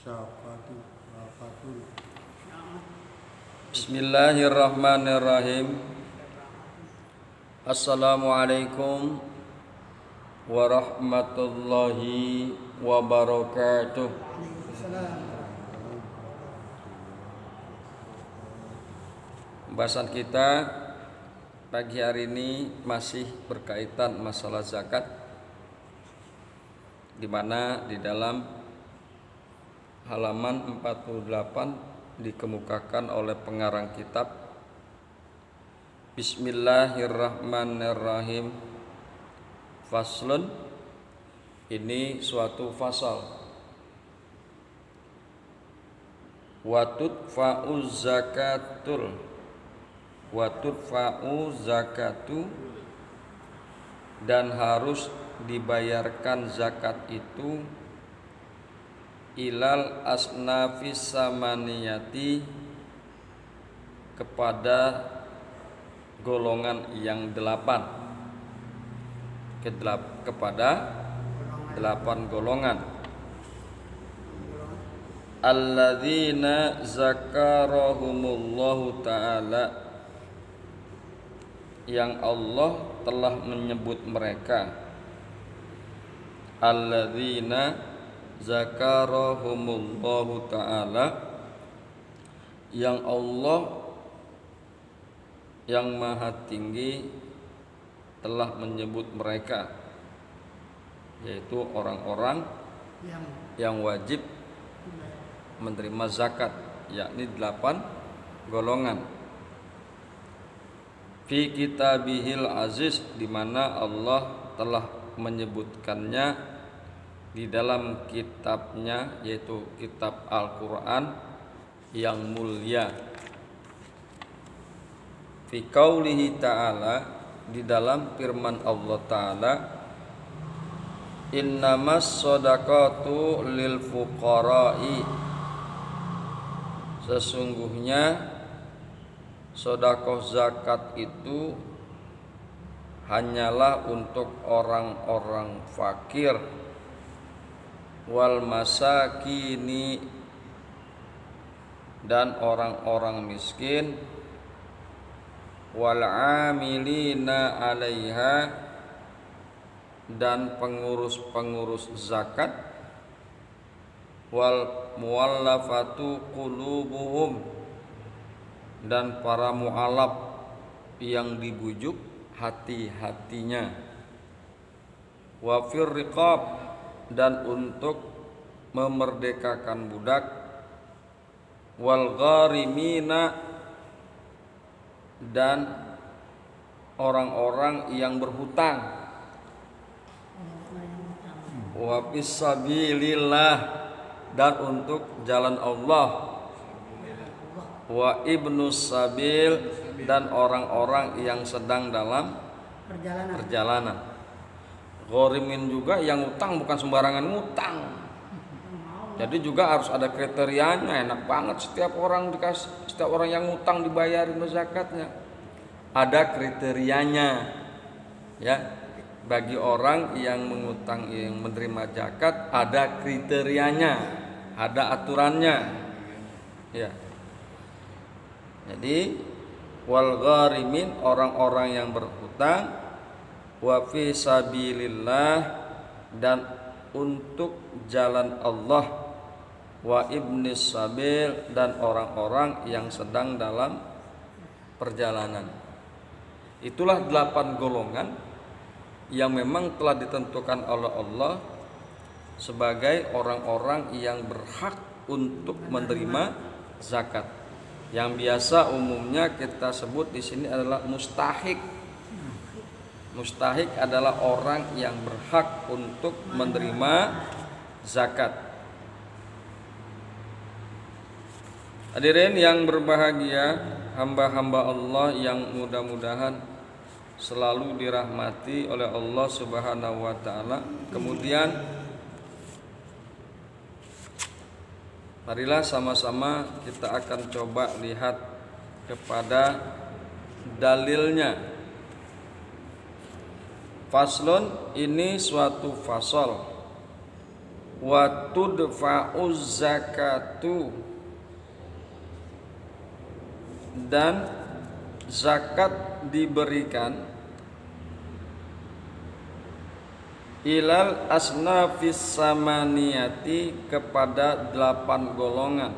Syafatul. Bismillahirrahmanirrahim. Assalamualaikum warahmatullahi wabarakatuh. Pembahasan kita pagi hari ini masih berkaitan masalah zakat, di mana di dalam halaman 48 dikemukakan oleh pengarang kitab Bismillahirrahmanirrahim. Faslun, ini suatu fasal. Watudfa'u zakatu, dan harus dibayarkan zakat itu ilal asnafis samaniyati, kepada golongan yang 8, kepada 8 golongan. Alladzina zakarahumullahu ta'ala, yang Allah telah menyebut mereka. Alladzina zakarahumullahu ta'ala, yang Allah yang maha tinggi telah menyebut mereka, yaitu orang-orang yang wajib menerima zakat, yakni 8 golongan. Fi kitabihil aziz, di mana Allah telah menyebutkannya di dalam kitabnya, yaitu kitab Al-Quran yang mulia. Fi qaulihi ta'ala, di dalam firman Allah Ta'ala, innamas shadaqatu lil fuqara'i, sesungguhnya sedekah zakat itu hanyalah untuk orang-orang fakir, wal masakini, dan orang-orang miskin, wal amilina 'alaiha, dan pengurus-pengurus zakat, wal muallafatu qulubuhum, dan para mu'alaf yang dibujuk hati-hatinya, wa fir riqab, dan untuk memerdekakan budak, wal gharimina, dan orang-orang yang berhutang, wa fisabilillah, dan untuk jalan Allah, wa ibnus sabil, dan orang-orang yang sedang dalam perjalanan. Ghorimin juga yang utang, bukan sembarangan ngutang. Jadi juga harus ada kriterianya. Enak banget setiap orang yang ngutang dibayarin zakatnya. Ada kriterianya, ya. Bagi orang yang mengutang, yang menerima zakat, ada kriterianya, ada aturannya, ya. Jadi wal gharimin, orang-orang yang berhutang, wa fi sabilillah, dan untuk jalan Allah, wa ibnis sabil, dan orang-orang yang sedang dalam perjalanan. Itulah 8 golongan yang memang telah ditentukan oleh Allah sebagai orang-orang yang berhak untuk menerima zakat. Yang biasa umumnya kita sebut di sini adalah mustahik. Mustahik adalah orang yang berhak untuk menerima zakat. Hadirin yang berbahagia, hamba-hamba Allah yang mudah-mudahan selalu dirahmati oleh Allah Subhanahu wa ta'ala. Kemudian marilah sama-sama kita akan coba lihat kepada dalilnya. Faslun, ini suatu fasal. wa tudfa'uz zakatu, dan zakat diberikan ilal asnafis samaniyati, kepada 8 golongan,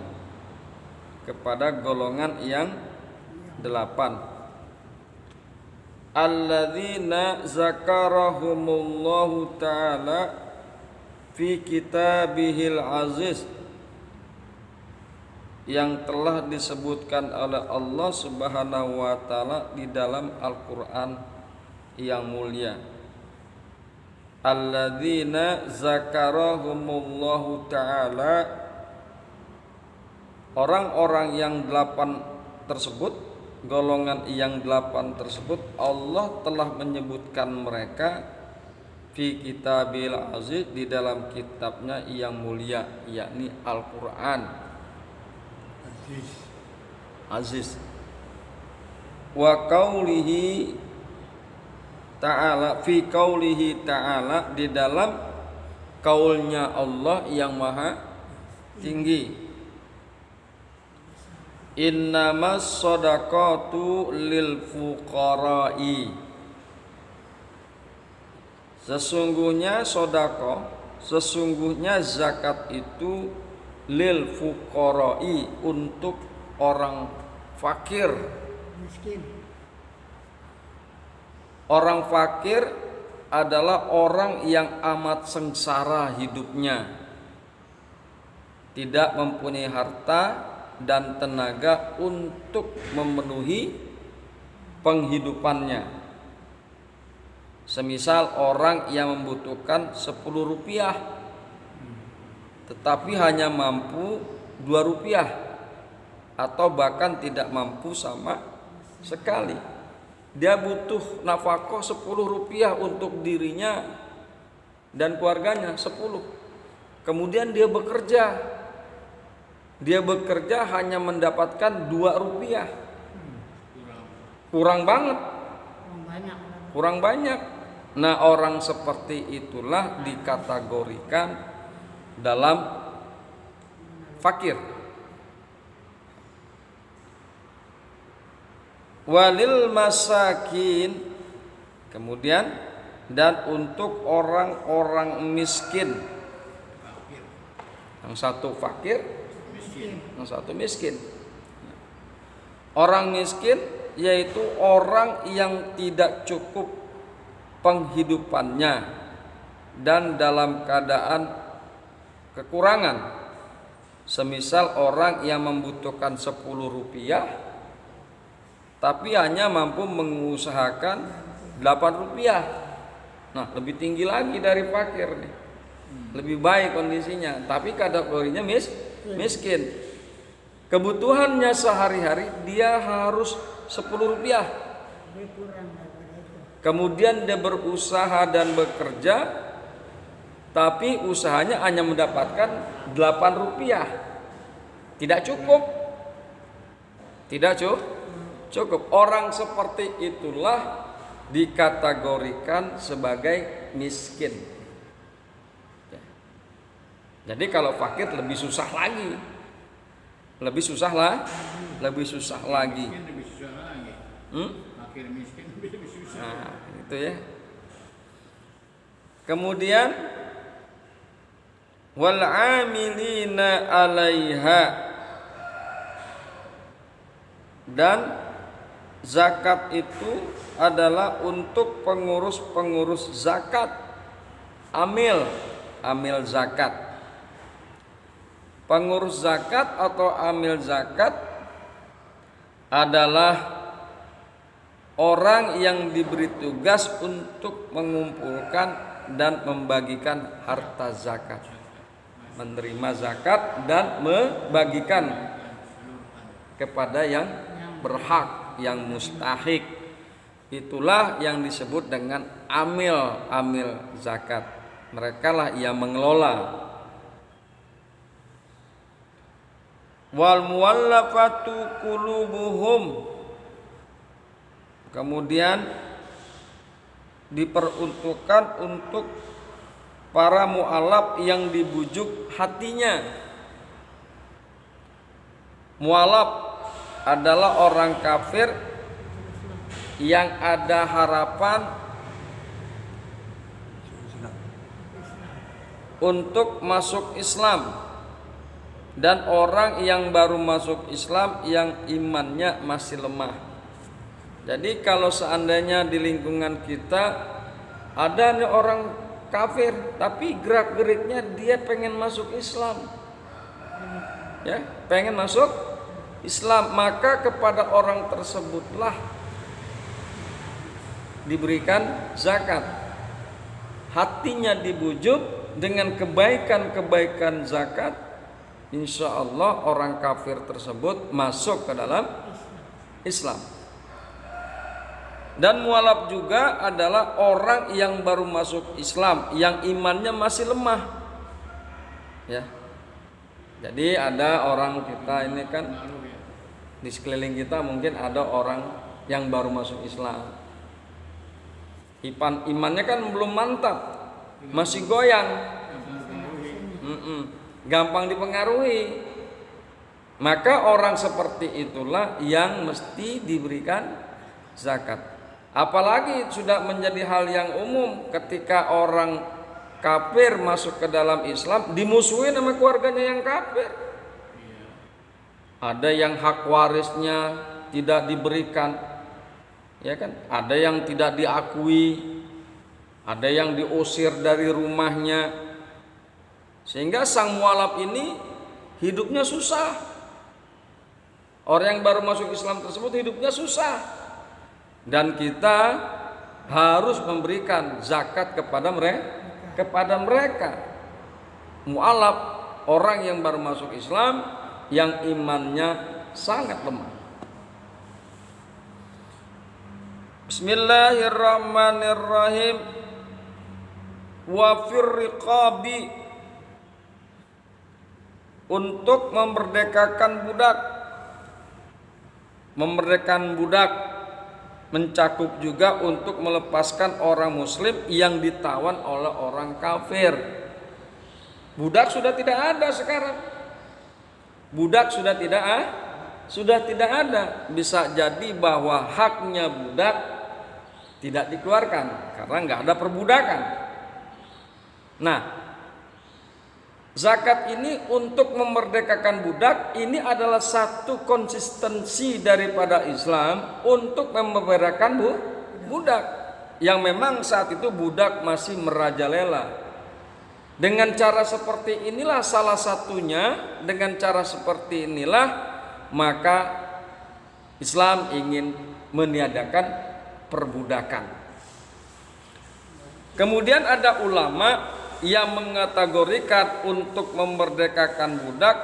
kepada golongan yang 8. Alladzina zakarahumullahu ta'ala fi kitabihil aziz, yang telah disebutkan oleh Allah Subhanahu wa taala di dalam Al-Qur'an yang mulia. Alladzina zakarahumullahu ta'ala, orang-orang yang 8 tersebut, golongan yang 8 tersebut, Allah telah menyebutkan mereka fi kitabil aziz, di dalam kitabnya yang mulia, yakni Al-Qur'an aziz. Wa qaulihi ta'ala, fi qaulihi ta'ala, di dalam kaulnya Allah yang maha tinggi. Innamas shadaqatu lil fuqara'i, sesungguhnya sedekah, sesungguhnya zakat itu lil fuqara'i, untuk orang fakir. Miskin. Orang fakir adalah orang yang amat sengsara hidupnya, tidak mempunyai harta dan tenaga untuk memenuhi penghidupannya. Semisal orang yang membutuhkan 10 rupiah tetapi hanya mampu 2 rupiah, atau bahkan tidak mampu sama sekali. Dia butuh nafkah 10 rupiah untuk dirinya dan keluarganya 10. Kemudian dia bekerja hanya mendapatkan 2 rupiah. Kurang banget. Kurang banyak. Nah, orang seperti itulah dikategorikan dalam fakir. Walil masakin, kemudian dan untuk orang-orang miskin. Yang satu fakir, yang satu miskin. Orang miskin yaitu orang yang tidak cukup penghidupannya dan dalam keadaan kekurangan. Semisal orang yang membutuhkan 10 rupiah tapi hanya mampu mengusahakan 8 rupiah. Nah, lebih tinggi lagi dari fakir nih. Lebih baik kondisinya, tapi kategorinya miskin. Kebutuhannya sehari-hari dia harus 10 rupiah. Kemudian dia berusaha dan bekerja, tapi usahanya hanya mendapatkan 8 rupiah. Tidak cukup. Tidak cukup. Orang seperti itulah dikategorikan sebagai miskin. Jadi kalau fakir lebih susah lagi. Lebih susah lagi. Fakir miskin lebih susah. Nah, itu ya. Kemudian wal 'amilina 'alaiha, dan zakat itu adalah untuk pengurus zakat, amil zakat. Pengurus zakat atau amil zakat adalah orang yang diberi tugas untuk mengumpulkan dan membagikan harta zakat, menerima zakat dan membagikan kepada yang berhak, yang mustahik. Itulah yang disebut dengan amil zakat. Mereka lah yang mengelola. Wal muwallafatu qulubuhum, kemudian diperuntukkan untuk para mu'alaf yang dibujuk hatinya. Mu'alaf adalah orang kafir yang ada harapan untuk masuk Islam, dan orang yang baru masuk Islam yang imannya masih lemah. Jadi kalau seandainya di lingkungan kita ada nih orang kafir tapi gerak-geriknya dia pengen masuk Islam, ya, pengen masuk Islam, maka kepada orang tersebutlah diberikan zakat. Hatinya dibujuk dengan kebaikan-kebaikan zakat, insya Allah orang kafir tersebut masuk ke dalam Islam. Dan mualaf juga adalah orang yang baru masuk Islam, yang imannya masih lemah, ya. Jadi ada orang kita ini kan di sekeliling kita mungkin ada orang yang baru masuk Islam, imannya kan belum mantap, masih goyang, gampang dipengaruhi. Maka orang seperti itulah yang mesti diberikan zakat. Apalagi sudah menjadi hal yang umum ketika orang kafir masuk ke dalam Islam dimusuhi sama keluarganya yang kafir. Ada yang hak warisnya tidak diberikan, ya kan? Ada yang tidak diakui, ada yang diusir dari rumahnya, sehingga sang mualaf ini hidupnya susah. Orang yang baru masuk Islam tersebut hidupnya susah, dan kita harus memberikan zakat kepada mereka. Mualaf, orang yang baru masuk Islam yang imannya sangat lemah. Bismillahirrahmanirrahim. Wa fir riqabi, untuk memerdekakan budak. Memerdekakan budak mencakup juga untuk melepaskan orang muslim yang ditawan oleh orang kafir. Budak sudah tidak ada sekarang. Budak sudah tidak ada. Bisa jadi bahwa haknya budak tidak dikeluarkan karena nggak ada perbudakan. Nah, zakat ini untuk memerdekakan budak, ini adalah satu konsistensi daripada Islam untuk memerdekakan budak yang memang saat itu budak masih merajalela. Dengan cara seperti inilah, salah satunya dengan cara seperti inilah, maka Islam ingin meniadakan perbudakan. Kemudian ada ulama yang mengkategorikan untuk memerdekakan budak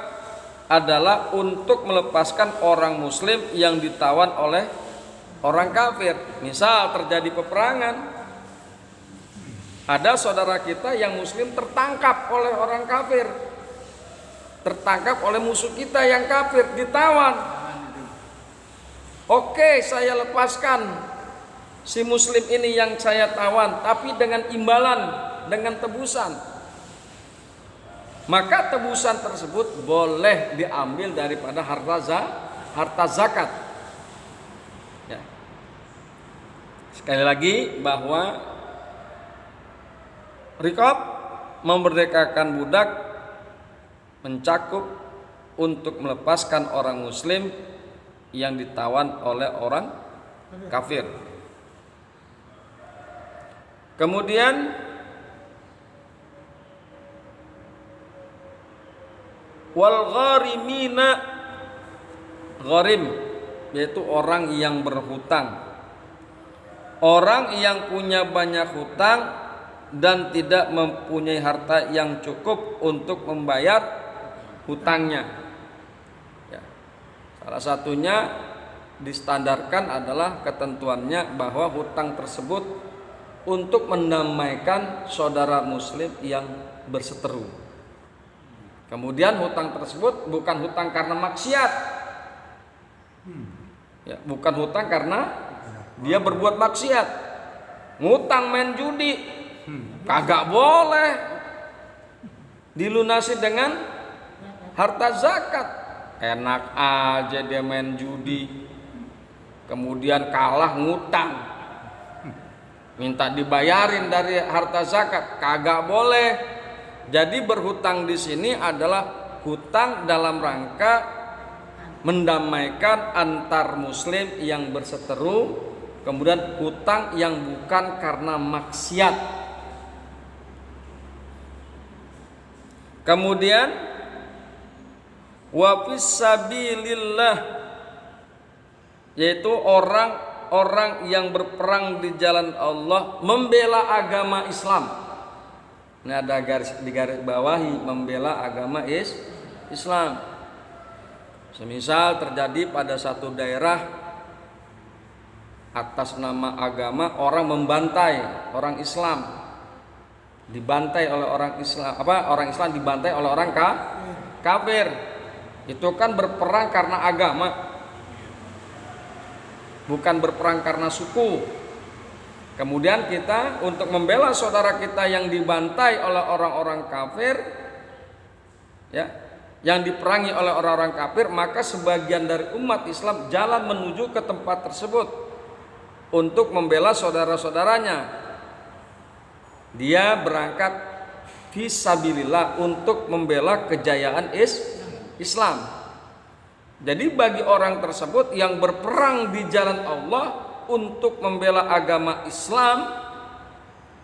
adalah untuk melepaskan orang muslim yang ditawan oleh orang kafir. Misal terjadi peperangan, ada saudara kita yang muslim tertangkap oleh orang kafir, tertangkap oleh musuh kita yang kafir, ditawan. Oke, saya lepaskan si muslim ini yang saya tawan, tapi dengan imbalan, dengan tebusan. Maka tebusan tersebut boleh diambil daripada harta zakat. Ya. Sekali lagi bahwa riqab, memerdekakan budak, mencakup untuk melepaskan orang muslim yang ditawan oleh orang kafir. Kemudian wal gharimina, gharim yaitu orang yang berhutang. Orang yang punya banyak hutang dan tidak mempunyai harta yang cukup untuk membayar hutangnya. Ya. Salah satunya distandarkan adalah ketentuannya bahwa hutang tersebut untuk mendamaikan saudara muslim yang berseteru. Kemudian hutang tersebut bukan hutang karena maksiat, ya, bukan hutang karena dia berbuat maksiat. Ngutang main judi kagak boleh, dilunasi dengan harta zakat. Enak aja dia main judi, kemudian kalah ngutang, minta dibayarin dari harta zakat, kagak boleh. Jadi berhutang di sini adalah hutang dalam rangka mendamaikan antar muslim yang berseteru, kemudian hutang yang bukan karena maksiat. Kemudian wa fisabilillah, yaitu orang-orang yang berperang di jalan Allah, membela agama Islam. Ini ada di garis bawahi, membela agama Islam. Semisal terjadi pada satu daerah atas nama agama orang membantai orang Islam, dibantai oleh orang Islam, orang Islam dibantai oleh orang kafir. Itu kan berperang karena agama, bukan berperang karena suku. Kemudian kita untuk membela saudara kita yang dibantai oleh orang-orang kafir, ya, yang diperangi oleh orang-orang kafir, maka sebagian dari umat Islam jalan menuju ke tempat tersebut untuk membela saudara-saudaranya. Dia berangkat fisabilillah untuk membela kejayaan Islam. Jadi bagi orang tersebut yang berperang di jalan Allah untuk membela agama Islam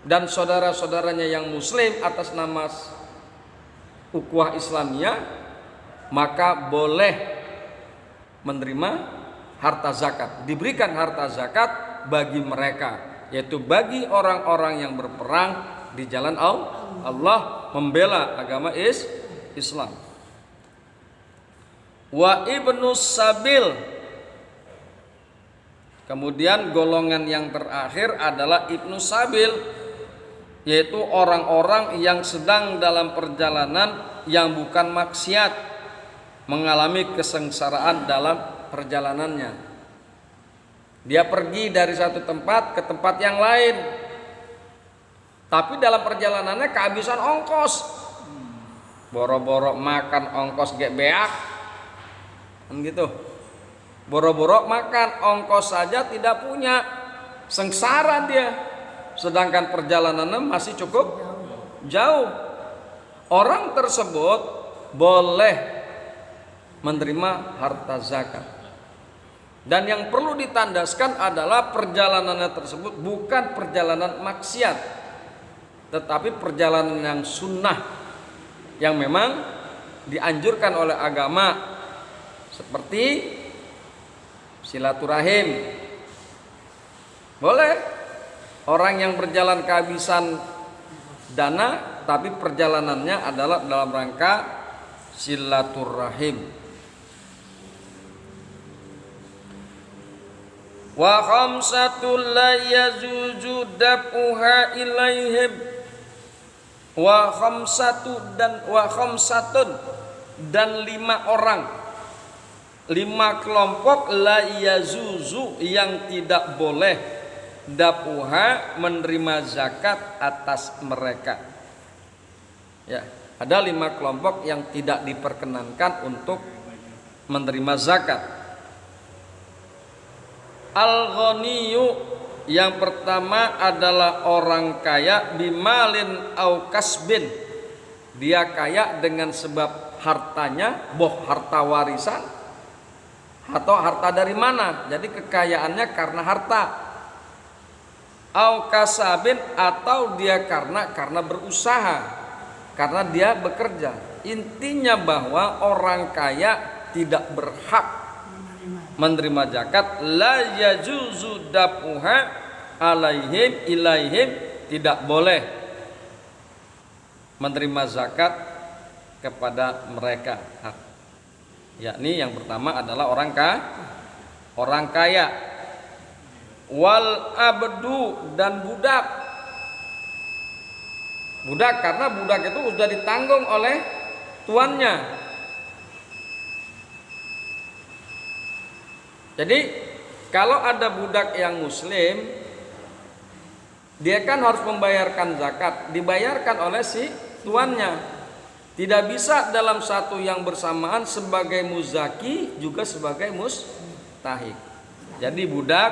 dan saudara-saudaranya yang muslim atas nama ukhuwah Islamiyah, maka boleh menerima harta zakat, diberikan harta zakat bagi mereka, yaitu bagi orang-orang yang berperang di jalan Allah membela agama Islam. Wa ibnus sabil, kemudian golongan yang terakhir adalah ibnu sabil, yaitu orang-orang yang sedang dalam perjalanan yang bukan maksiat, mengalami kesengsaraan dalam perjalanannya. Dia pergi dari satu tempat ke tempat yang lain, tapi dalam perjalanannya kehabisan ongkos, boro-boro makan ongkos gek beak, kan gitu. Boro-boro makan ongkos saja tidak punya, sengsara dia. Sedangkan perjalanannya masih cukup jauh. Orang tersebut boleh menerima harta zakat. Dan yang perlu ditandaskan adalah perjalanannya tersebut bukan perjalanan maksiat, tetapi perjalanan yang sunnah, yang memang dianjurkan oleh agama, seperti silaturahim. Boleh orang yang berjalan kehabisan dana, tapi perjalanannya adalah dalam rangka silaturahim. Wa khamsatul la yajuzu dafuha ilaihim, wa khamsatun dan 5 orang, 5 kelompok la yazuzu yang tidak boleh dafuha menerima zakat atas mereka. Ya, ada 5 kelompok yang tidak diperkenankan untuk menerima zakat. Al-ghaniyu, yang pertama adalah orang kaya, bimalin au kasbin, dia kaya dengan sebab hartanya, harta warisan atau harta dari mana, jadi kekayaannya karena harta. Au kasabin, atau dia karena berusaha, karena dia bekerja. Intinya bahwa orang kaya tidak berhak menerima zakat. La yajuzu dafuha alaihim ilaihim, tidak boleh menerima zakat kepada mereka. Yakni yang pertama adalah orang kaya. Wal abdu, dan budak. Budak karena budak itu sudah ditanggung oleh tuannya. Jadi kalau ada budak yang muslim, dia kan harus membayarkan zakat, dibayarkan oleh si tuannya. Tidak bisa dalam satu yang bersamaan sebagai muzaki juga sebagai mustahik. Jadi budak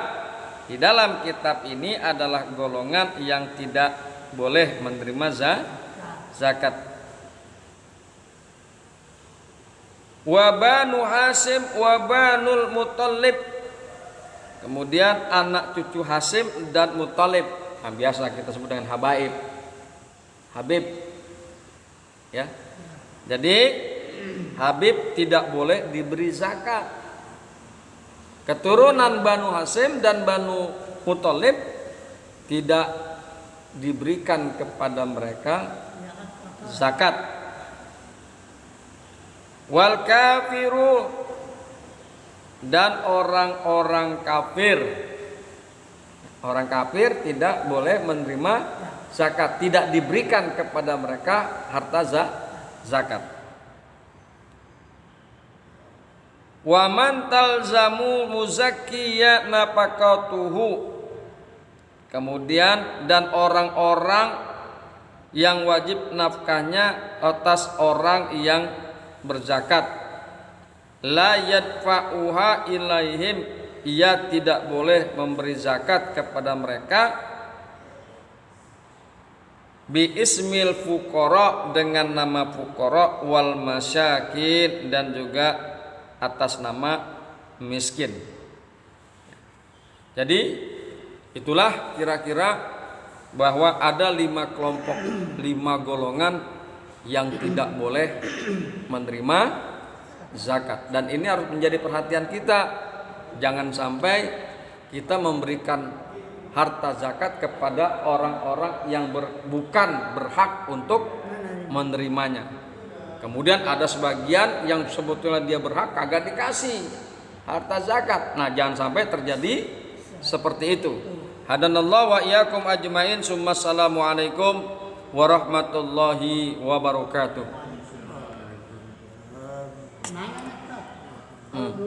di dalam kitab ini adalah golongan yang tidak boleh menerima zakat. Wa banu Hasim wa banul Muthalib. Kemudian anak cucu Hasim dan Muthalib. Nah, biasa kita sebut dengan habaib. Habib. Ya. Jadi Habib tidak boleh diberi zakat. Keturunan Banu Hasim dan Banu Muthalib tidak diberikan kepada mereka zakat. Wal kafiru, dan orang-orang kafir. Orang kafir tidak boleh menerima zakat, tidak diberikan kepada mereka harta zakat. Wa man talzamu muzakkiya nafaqatuhu. Kemudian dan orang-orang yang wajib nafkahnya atas orang yang berzakat, la yadfa'uha ilaihim, ia tidak boleh memberi zakat kepada mereka bi ismil fuqara, dengan nama fuqara, wal masyakin, dan juga atas nama miskin. Jadi itulah kira-kira bahwa ada 5 kelompok, 5 golongan yang tidak boleh menerima zakat, dan ini harus menjadi perhatian kita. Jangan sampai kita memberikan harta zakat kepada orang-orang yang bukan berhak untuk menerimanya. Kemudian ada sebagian yang sebetulnya dia berhak kagak dikasih harta zakat. Nah, jangan sampai terjadi seperti itu. Hadanallahu wa iyyakum ajmain. Assalamu alaikum warahmatullahi wabarakatuh.